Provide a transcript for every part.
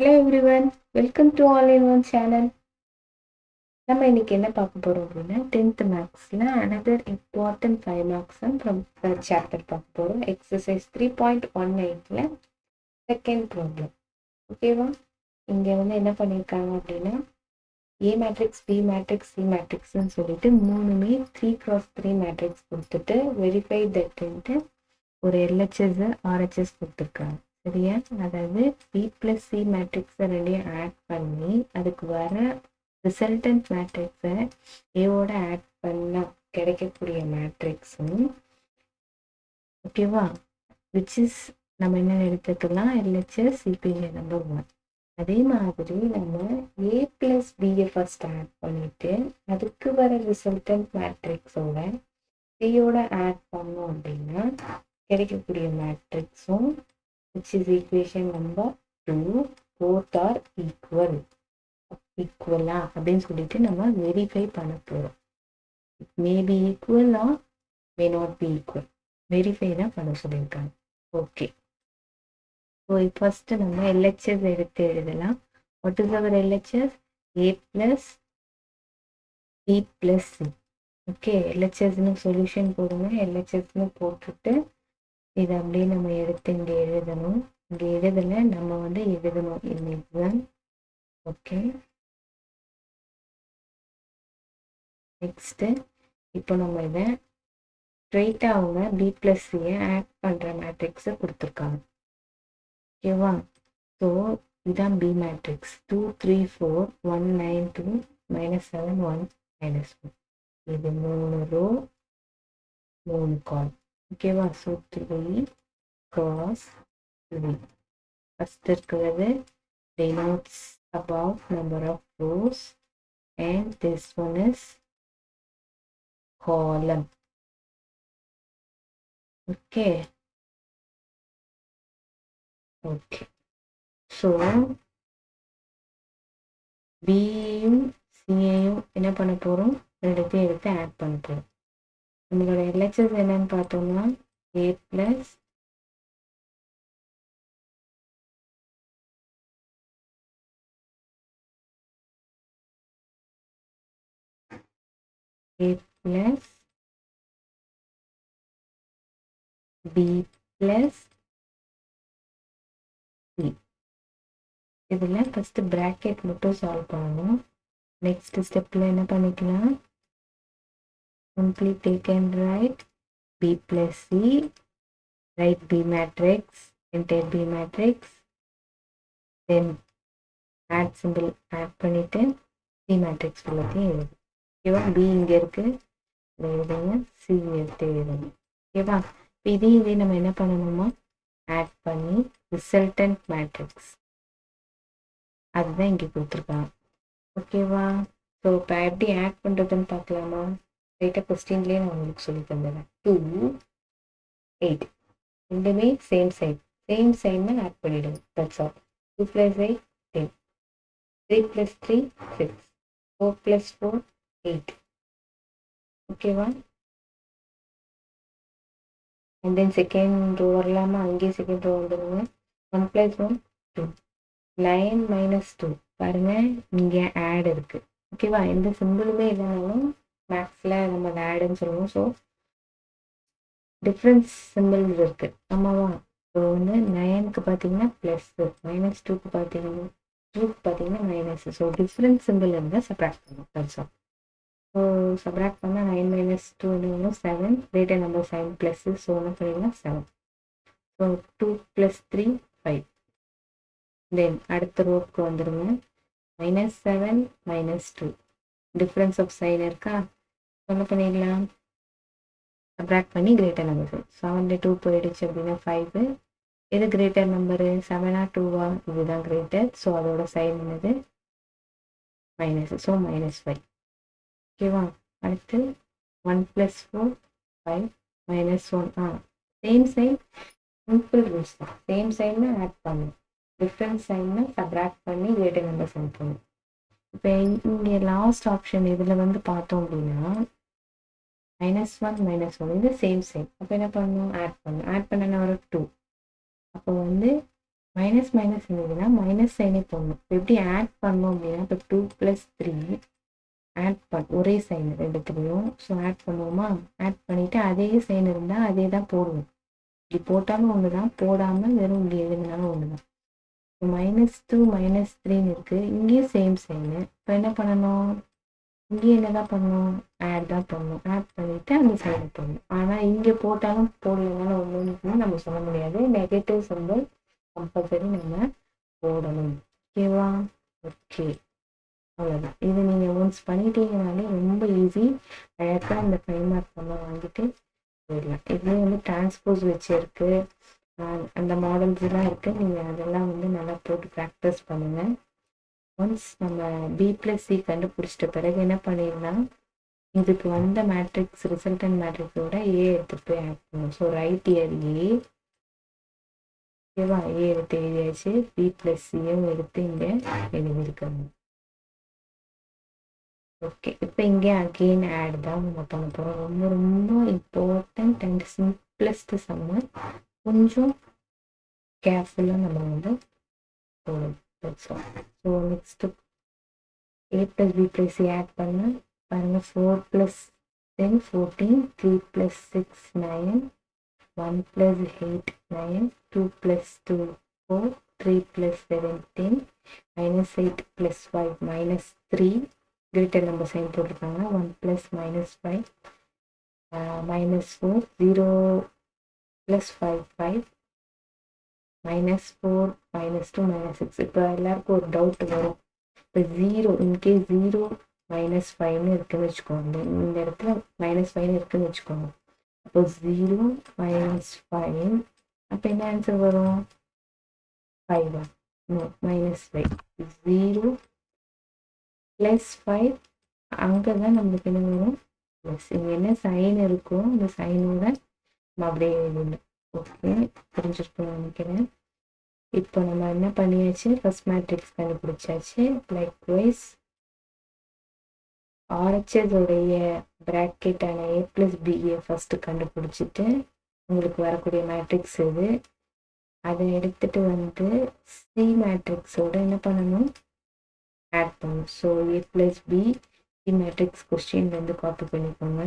Hello everyone, welcome to All in One channel. நம்ம இன்னைக்கு என்ன பார்க்க போறோம் அப்படின்னா 10th மேக்ஸ்ல another important 5 marks from the chapter பார்க்க போறோம். Exercise 3.18ல second problem. ஓகேவா? இங்க வந்து என்ன பண்ணிருக்காங்க அப்படின்னா A matrix, B matrix, C matrixன்னு சொல்லிட்டு மூணுமே 3x3 மேட்ரிக்ஸ் கொடுத்துட்டு verify that ஒரு LHS RHS கொடுத்துருக்காங்க. சரியா? அதாவது B plus C மேட்ரிக்ஸை ரெண்டையும் ஆட் பண்ணி அதுக்கு வர ரிசல்டன்ட் மேட்ரிக்ஸை ஏவோட ஆட் பண்ணால் கிடைக்கக்கூடிய மேட்ரிக்ஸும் ஓகேவா, விச் இஸ் நம்ம என்ன எடுத்துக்கலாம், LHS CPJ நம்பர் 1. அதே மாதிரி நம்ம A plus B first add பண்ணிட்டு அதுக்கு வர ரிசல்டன்ட் மேட்ரிக்ஸோட சியோட ஆட் பண்ணோம் அப்படின்னா கிடைக்கக்கூடிய மேட்ரிக்ஸும் which is equation number 2, both are equal. ஈக்குவலா அப்படின்னு சொல்லிட்டு நம்ம வெரிஃபை பண்ண போறோம். Maybe equal or may not be equal, verify தான் பண்ண சொல்லியிருக்காங்க. ஓகே, ஸோ ஃபர்ஸ்ட் நம்ம LHS எடுத்து எழுதலாம். What is our LHS? A plus B plus C. Okay, LHSன்னு சொல்யூஷன் போடுங்க. LHSன்னு போட்டுட்டு இதை அப்படியே நம்ம எடுத்து இங்கே எழுதணும். இங்கே எழுதலை, நம்ம வந்து எழுதணும் இதுதான். ஓகே, நெக்ஸ்ட்டு இப்போ நம்ம இதை ஸ்ட்ரெயிட்டாக அவங்க B plus C ஆட் பண்ணுற மேட்ரிக்ஸை கொடுத்துருக்காங்க. ஓகேவா? ஸோ இதுதான் B மேட்ரிக்ஸ். 2 3 4 1 9 2 -7 1 -1. இது 3 ரோ 3 காலம். ஓகேவா? So 3 cross 3. ஃபர்ஸ்ட் இருக்கிறது denotes above number of rows and this one is column. Okay, so பியும் சியையும் என்ன பண்ண போறோம், ரெண்டுத்தையும் எடுத்து ஆட் பண்ண போறோம். நம்மளோட LHS என்னன்னு பார்த்தோம்னா A plus B plus C. இதில் ஃபர்ஸ்ட் பிராக்கெட் மட்டும் சால்வ் பண்ணணும். நெக்ஸ்ட் ஸ்டெப்ல என்ன பண்ணிக்கலாம், simply take and write B plus C, write B matrix, enter B matrix, then add symbol add பண்ணிட்டு C matrix எல்லாத்தையும் எழுது. ஓகேவா? B இங்கே இருக்கு, எழுதுங்க. C எடுத்து எழுதுங்க. ஓகேவா? இதே நம்ம என்ன பண்ணணுமா, ஆட் பண்ணி ரிசல்டன்ட் மேட்ரிக்ஸ் அதுதான் இங்கே கொடுத்துருக்காங்க. ஓகேவா? ஸோ இப்போ எப்படி ஆட் பண்ணுறதுன்னு பார்க்கலாமா? ரைட்டாக கொஸ்டின்லேயே நான் உங்களுக்கு சொல்லி தந்துடுறேன். 2 8 ரெண்டுமே சேம் சைன் ஆட் பண்ணிவிடுங்க. That's all. 2 + 8 10, 3 + 3 6, 4 + 4 8. ஓகேவா? அண்ட் தென் செகண்ட் ரோ வரலாமா, அங்கேயே செகண்ட் ரோ வந்துடுங்க. 1 + 1 2, 9 - 2 பாருங்க, இங்கே ஆட் இருக்கு. ஓகேவா? எந்த சிம்பிளுமே இல்லைனாலும் மேக்ஸில் நம்ம அதை ஆடுன்னு சொல்லுவோம். ஸோ டிஃப்ரென்ஸ் சிம்பிள்ஸ் இருக்கு, ஆமாவா? ஸோ வந்து 9க்கு பார்த்தீங்கன்னா ப்ளஸ்ஸு, -2க்கு பார்த்தீங்கன்னா 2க்கு பார்த்தீங்கன்னா மைனஸ். ஸோ டிஃப்ரென்ஸ் சிம்பிள் இருந்தால் சப்ராக்ட் பண்ணும். That's all. ஸோ சப்ராக்ட் பண்ணால் 9 - 2 என்ன 7, greater number sign plus. So என்ன பண்ணிங்கன்னா 7. ஸோ 2 + 3 5. தென் அடுத்த ரோக்கு வந்துடுங்க. -7 -2 டிஃப்ரென்ஸ் ஆஃப் சைன் இருக்கா, என்ன பண்ணிடலாம், சப்ராக்ட் பண்ணி கிரேட்டர் நம்பர். 7 2 போயிடுச்சு அப்படின்னா 5. எது கிரேட்டர் நம்பரு, 7ஆ 2வா? இதுதான் கிரேட்டர். ஸோ அதோட சைன் என்னது, மைனஸ். ஸோ -5. ஓகேவா? அடுத்து 1 + 4 5 -1. சேம் சைன், சிம்பிள் ரூல்ஸ் தான். சேம் சைன் ஆட் பண்ணணும், டிஃப்ரெண்ட் சைன் சப்ராக்ட் பண்ணி கிரேட்டர் நம்பர் சைன் பண்ணணும். இப்போ இங்கே லாஸ்ட் ஆப்ஷன் இதில் வந்து பார்த்தோம் அப்படின்னா -1 -1 இது சேம் சைன். அப்போ என்ன பண்ணணும், ஆட் பண்ணணும். ஆட் பண்ண வர 2. அப்போ வந்து மைனஸ் மைனஸ் இருந்ததுன்னா மைனஸ் சைனே போடணும். இப்போ எப்படி ஆட் பண்ணோம் அப்படின்னா, இப்போ 2 + 3 ஒரே சைன் ரெண்டுத்துலையும். ஸோ ஆட் பண்ணுவோமா, ஆட் பண்ணிவிட்டு அதே சைன் இருந்தால் அதே தான் போடுவோம். இப்படி போட்டாலும் ஒன்று தான், போடாமல் வெறும் இப்படி எழுதினாலும் ஒன்று தான். -2 -3 இருக்குது, இங்கேயும் சேம் சைனு. இப்போ என்ன பண்ணணும், இங்கேயும் என்ன தான் பண்ணணும், ஆட் தான் பண்ணணும். ஆட் பண்ணிவிட்டு அந்த சைனை போடணும். ஆனால் இங்கே போட்டாலும் போடலனாலும் ஒன்று நம்ம சொல்ல முடியாது. நெகட்டிவ் சிம்பிள் கம்பல்சரி நம்ம போடணும். ஓகேவா? ஓகே, அவ்வளோதான். இது நீங்கள் ஒன்ஸ் பண்ணிட்டீங்கனாலே ரொம்ப ஈஸி. அழகாக இந்த 5 மார்க் நம்ம வாங்கிட்டு போயிடலாம். இதுலேயே வந்து டிரான்ஸ்போஸ் வச்சுருக்கு, அந்த மாடல்ஸ்லாம் இருக்குது. நீங்கள் அதெல்லாம் வந்து நல்லா போட்டு ப்ராக்டிஸ் பண்ணுங்கள். ஒன்ஸ் நம்ம B+C கண்டுபிடிச்சிட்ட பிறகு என்ன பண்ணிடலாம், இதுக்கு வந்த மேட்ரிக்ஸ் ரிசல்டன் மேட்ரிக்ஸோட ஏ எடுத்துகிட்டு போய் ஆட் பண்ணணும். ஸோ ரைட் இயர் ஏ. ஓகேவா? ஏ எடுத்து எழுதியாச்சு, B+Cயும் எடுத்து இங்கே எழுதியிருக்கணும். ஓகே, இப்போ இங்கே அகெயின் ஆட் தான் நம்ம பண்ண போகிறோம். ரொம்ப ரொம்ப இம்பார்ட்டன்ட் அண்ட் சிம்பிளஸ்ட் சம்மு. கொஞ்சம் கேர்ஃபுல்லாக நம்ம வந்து போடணும். So next A + B+C add பண்ண பாருங்கள். 4 + 10 14, 3 + 6 9, 1 + 8 9, 2 + 2 4, 3 + 7 10, -8 + 5 -3. கிரேட்டர் நம்பர் சைன் போட்டிருக்காங்க. 1 + -5 -4, 0 + 5 5, -4 -2 -6. இப்போ எல்லாருக்கும் ஒரு டவுட் வரும். இப்போ 0 இன்கேஸ் 0 -5ன்னு இருக்குன்னு வச்சுக்கோங்க. இந்த இடத்துல -5ன்னு இருக்குன்னு வச்சுக்கோங்க. அப்போ 0 -5, அப்போ என்ன ஆன்சர் வரும்? 5. நோ, -5. 0 + 5, அங்கே தான் நம்மளுக்கு என்ன வரும்? ப்ளஸ். இங்கே என்ன சைன் இருக்கும், அந்த சைனோட நம்ம அப்படியே எழுதணும். ஓகே, புரிஞ்சிருக்கணும்னு நினைக்கிறேன். இப்போ நம்ம என்ன பண்ணியாச்சு, ஃபர்ஸ்ட் மேட்ரிக்ஸ் கண்டுபிடிச்சாச்சு. லைக்வைஸ் RHS உடைய ப்ராக்கெட்டான A + Bயை ஃபஸ்ட்டு கண்டுபிடிச்சிட்டு உங்களுக்கு வரக்கூடிய மேட்ரிக்ஸ் இது. அதை எடுத்துகிட்டு வந்து C மேட்ரிக்ஸோட என்ன பண்ணணும், ஆட் பண்ணணும். So A + B C matrix கொஸ்டின்லேருந்து காப்பி பண்ணிக்கோங்க.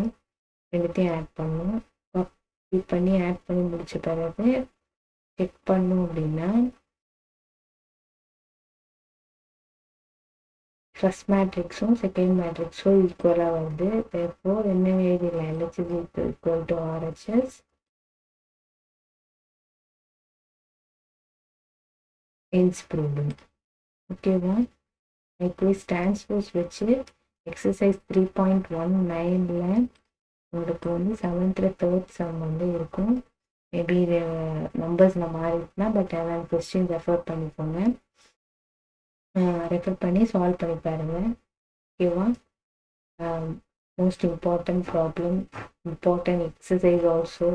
ரெண்டுத்தையும் ஆட் பண்ணணும். காப்பி பண்ணி ஆட் பண்ணி முடிச்ச பிறகு செக் பண்ணோம் அப்படின்னா ஃபர்ஸ்ட் மேட்ரிக்ஸும் செகண்ட் மேட்ரிக்ஸும் ஈக்குவலாக வருது. therefore என்ன எழுதிடலாம், LH is equal to RHS. hence proven. ஓகேவா? லைக்வைஸ் டிரான்ஸ்போஸ் வச்சு எக்ஸசைஸ் 3.19ல் உங்களுக்கு வந்து 7th தேர்ட் சம் வந்து இருக்கும். மேபி இது நம்பர்ஸில் மாறிட்டுனா, பட் அதான் கொஸ்டின் ரெஃபர் பண்ணிக்கோங்க. ரெஃபர் பண்ணி சால்வ் பண்ணி பாருங்கள். ஓகேவா? Most important problem, important exercise also.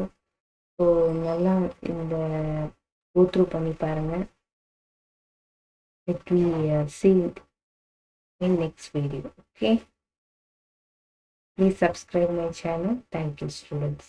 So நல்லா இந்த கோ த்ரூ பண்ணி பாருங்கள். Let me see in next video. Okay, please subscribe my channel. Thank you, students.